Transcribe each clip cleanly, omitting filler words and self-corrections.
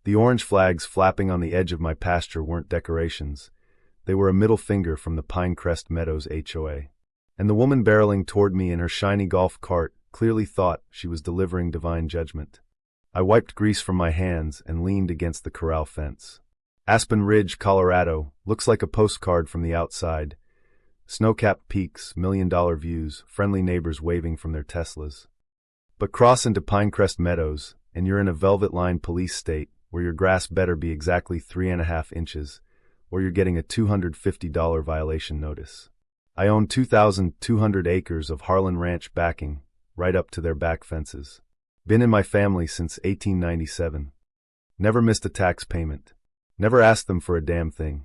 The orange flags flapping on the edge of my pasture weren't decorations. They were a middle finger from the Pinecrest Meadows HOA. And the woman barreling toward me in her shiny golf cart clearly thought she was delivering divine judgment. I wiped grease from my hands and leaned against the corral fence. Aspen Ridge, Colorado, looks like a postcard from the outside. Snow-capped peaks, million-dollar views, friendly neighbors waving from their Teslas. But cross into Pinecrest Meadows, and you're in a velvet-lined police state where your grass better be exactly 3.5 inches, or you're getting a $250 violation notice. I own 2,200 acres of Harlan Ranch backing, right up to their back fences. Been in my family since 1897. Never missed a tax payment. Never asked them for a damn thing.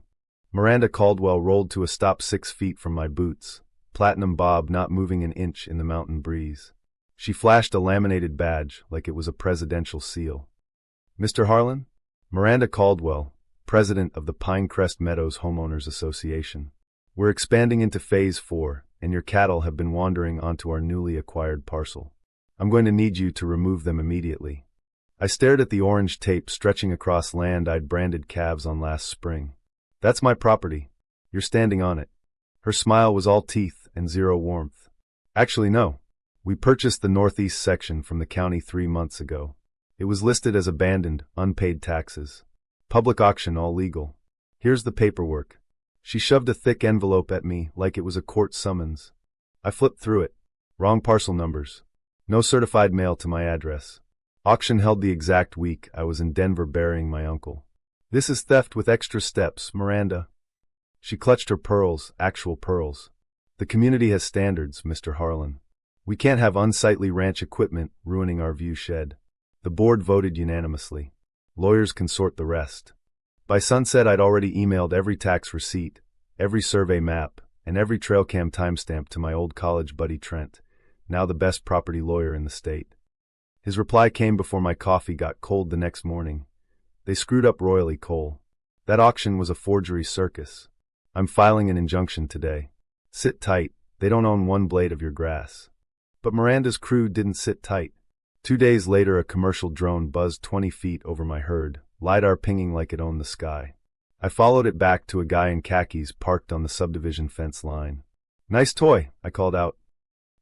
Miranda Caldwell rolled to a stop 6 feet from my boots, platinum bob not moving an inch in the mountain breeze. She flashed a laminated badge like it was a presidential seal. Mr. Harlan? Miranda Caldwell, president of the Pinecrest Meadows Homeowners Association. We're expanding into Phase 4, and your cattle have been wandering onto our newly acquired parcel. I'm going to need you to remove them immediately. I stared at the orange tape stretching across land I'd branded calves on last spring. That's my property. You're standing on it. Her smile was all teeth and zero warmth. Actually, no. We purchased the northeast section from the county 3 months ago. It was listed as abandoned, unpaid taxes. Public auction, all legal. Here's the paperwork. She shoved a thick envelope at me like it was a court summons. I flipped through it. Wrong parcel numbers. No certified mail to my address. Auction held the exact week I was in Denver burying my uncle. This is theft with extra steps, Miranda. She clutched her pearls, actual pearls. The community has standards, Mr. Harlan. We can't have unsightly ranch equipment ruining our view shed. The board voted unanimously. Lawyers can sort the rest. By sunset, I'd already emailed every tax receipt, every survey map, and every trail cam timestamp to my old college buddy Trent, now the best property lawyer in the state. His reply came before my coffee got cold the next morning. They screwed up royally, Cole. That auction was a forgery circus. I'm filing an injunction today. Sit tight, they don't own one blade of your grass. But Miranda's crew didn't sit tight. 2 days later, a commercial drone buzzed 20 feet over my herd, LiDAR pinging like it owned the sky. I followed it back to a guy in khakis parked on the subdivision fence line. Nice toy, I called out.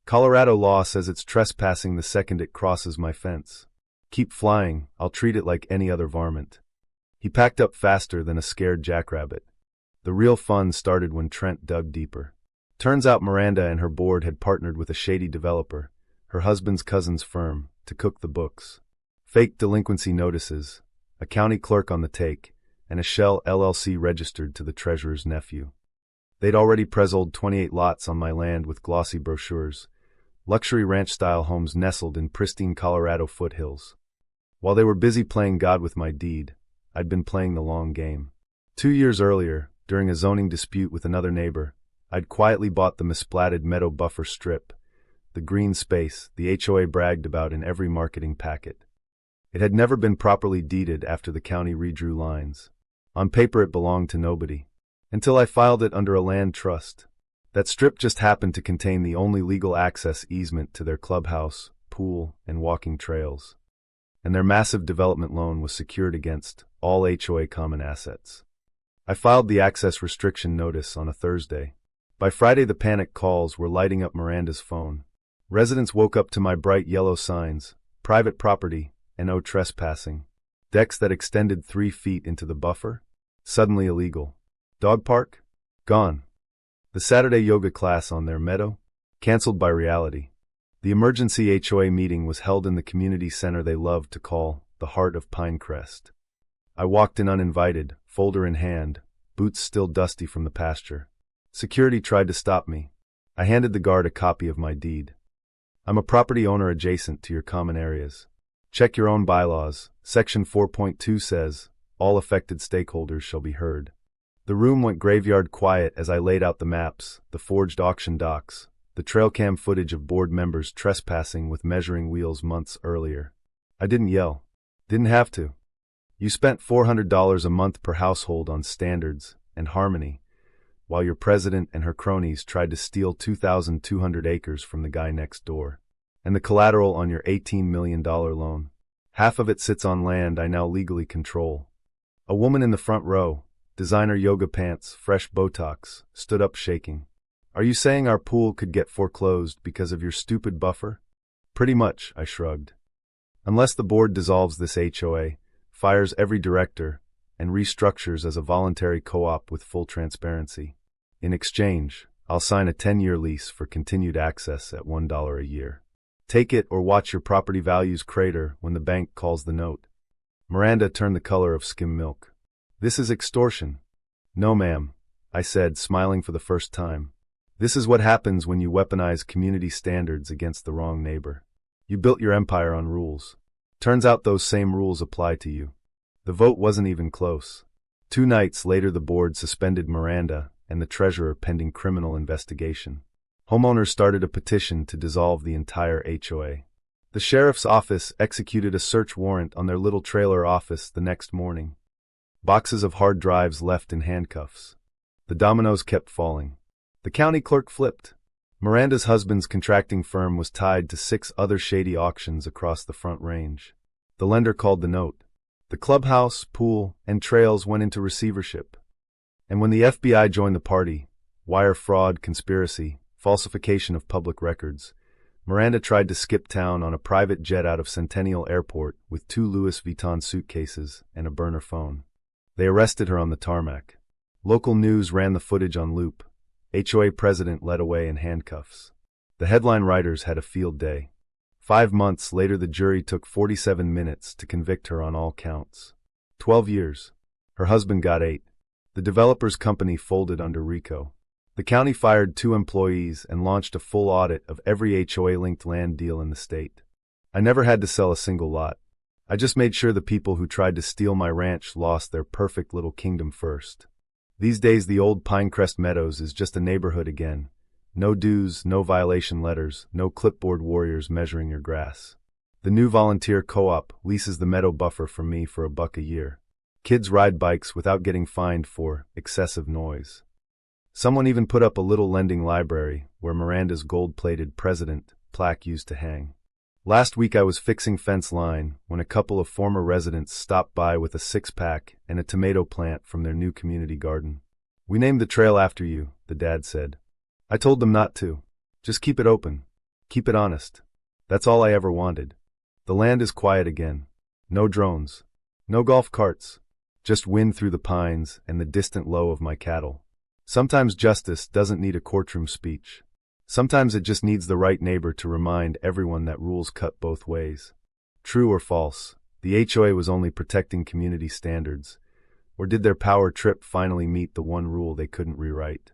Colorado law says it's trespassing the second it crosses my fence. Keep flying, I'll treat it like any other varmint. He packed up faster than a scared jackrabbit. The real fun started when Trent dug deeper. Turns out Miranda and her board had partnered with a shady developer, her husband's cousin's firm, to cook the books. Fake delinquency notices, a county clerk on the take, and a shell LLC registered to the treasurer's nephew. They'd already presold 28 lots on my land with glossy brochures, luxury ranch-style homes nestled in pristine Colorado foothills. While they were busy playing God with my deed, I'd been playing the long game. 2 years earlier, during a zoning dispute with another neighbor, I'd quietly bought the misplatted meadow buffer strip, the green space the HOA bragged about in every marketing packet. It had never been properly deeded after the county redrew lines. On paper it belonged to nobody. Until I filed it under a land trust. That strip just happened to contain the only legal access easement to their clubhouse, pool, and walking trails. And their massive development loan was secured against all HOA common assets. I filed the access restriction notice on a Thursday. By Friday, the panic calls were lighting up Miranda's phone. Residents woke up to my bright yellow signs, private property, and no trespassing. Decks that extended 3 feet into the buffer? Suddenly illegal. Dog park? Gone. The Saturday yoga class on their meadow? Cancelled by reality. The emergency HOA meeting was held in the community center they loved to call the Heart of Pinecrest. I walked in uninvited, folder in hand, boots still dusty from the pasture. Security tried to stop me. I handed the guard a copy of my deed. I'm a property owner adjacent to your common areas. Check your own bylaws. Section 4.2 says, all affected stakeholders shall be heard. The room went graveyard quiet as I laid out the maps, the forged auction docs, the trail cam footage of board members trespassing with measuring wheels months earlier. I didn't yell. Didn't have to. You spent $400 a month per household on standards and harmony, while your president and her cronies tried to steal 2,200 acres from the guy next door. And the collateral on your $18 million loan. Half of it sits on land I now legally control. A woman in the front row, designer yoga pants, fresh Botox, stood up shaking. Are you saying our pool could get foreclosed because of your stupid buffer? Pretty much, I shrugged. Unless the board dissolves this HOA, fires every director, and restructures as a voluntary co-op with full transparency. In exchange, I'll sign a 10-year lease for continued access at $1 a year. Take it or watch your property values crater when the bank calls the note. Miranda turned the color of skim milk. This is extortion. No, ma'am, I said, smiling for the first time. This is what happens when you weaponize community standards against the wrong neighbor. You built your empire on rules. Turns out those same rules apply to you. The vote wasn't even close. 2 nights later, the board suspended Miranda and the treasurer pending criminal investigation. Homeowners started a petition to dissolve the entire HOA. The sheriff's office executed a search warrant on their little trailer office the next morning. Boxes of hard drives left in handcuffs. The dominoes kept falling. The county clerk flipped. Miranda's husband's contracting firm was tied to 6 other shady auctions across the Front Range. The lender called the note. The clubhouse, pool, and trails went into receivership. And when the FBI joined the party, wire fraud, conspiracy, falsification of public records, Miranda tried to skip town on a private jet out of Centennial Airport with 2 Louis Vuitton suitcases and a burner phone. They arrested her on the tarmac. Local news ran the footage on loop. HOA president led away in handcuffs. The headline writers had a field day. 5 months later, the jury took 47 minutes to convict her on all counts. 12 years. Her husband got 8. The developer's company folded under RICO. The county fired 2 employees and launched a full audit of every HOA-linked land deal in the state. I never had to sell a single lot. I just made sure the people who tried to steal my ranch lost their perfect little kingdom first. These days, the old Pinecrest Meadows is just a neighborhood again. No dues, no violation letters, no clipboard warriors measuring your grass. The new volunteer co-op leases the meadow buffer from me for $1 a year. Kids ride bikes without getting fined for excessive noise. Someone even put up a little lending library where Miranda's gold-plated president plaque used to hang. Last week I was fixing fence line when a couple of former residents stopped by with a 6-pack and a tomato plant from their new community garden. We named the trail after you, the dad said. I told them not to. Just keep it open. Keep it honest. That's all I ever wanted. The land is quiet again. No drones. No golf carts. Just wind through the pines and the distant low of my cattle. Sometimes justice doesn't need a courtroom speech. Sometimes it just needs the right neighbor to remind everyone that rules cut both ways. True or false, the HOA was only protecting community standards, or did their power trip finally meet the one rule they couldn't rewrite?